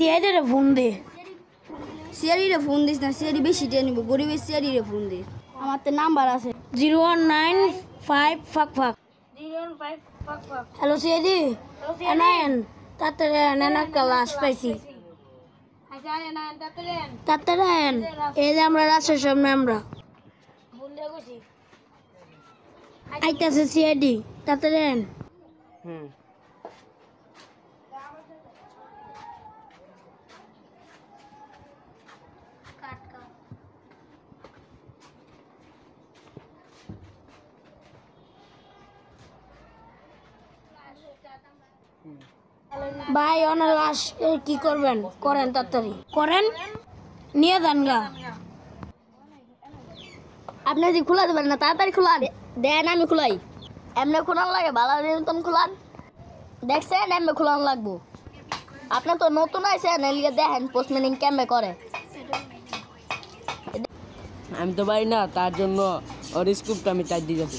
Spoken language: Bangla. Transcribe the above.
সিআইডি রে ফোন দে। সিআরি রে ফোন দিস না, সিআরি বেশি টেনে নিব, গরিবের সিআরি রে ফোন দে। আমার তো নাম্বার আছে 0195 ফাক ফাক 015 ফাক ফাক। হ্যালো সিআইডি এনায়ন তাড়াতাড়ি এনা ক্লাস পাইছি আচ্ছা না তাতেন তাড়াতাড়ি এই যে আমরা রাস্তার সামনে আমরা বন্ধে গেছি। আইতাছে সিআইডি তাড়াতাড়ি ভাই অনেক লাশ কি করবেন করেন তাড়াতাড়ি করেন নিয়ে যান গা। আপনি যদি খোলা দেবেন না তাড়াতাড়ি খোলান দেন, আমি খোলাই। এমনি খোলান লাগে ভালো নিয়ন্ত্রণ খোলান, দেখছেন এমনি খোলান লাগবো। আপনি তো নতুন আইসেন এলিগে দেখেন পোস্টম্যানিং কেমনে করে। আমি তো পারি না, তার জন্য ওর স্কুপটা আমি চাই দিয়েছি।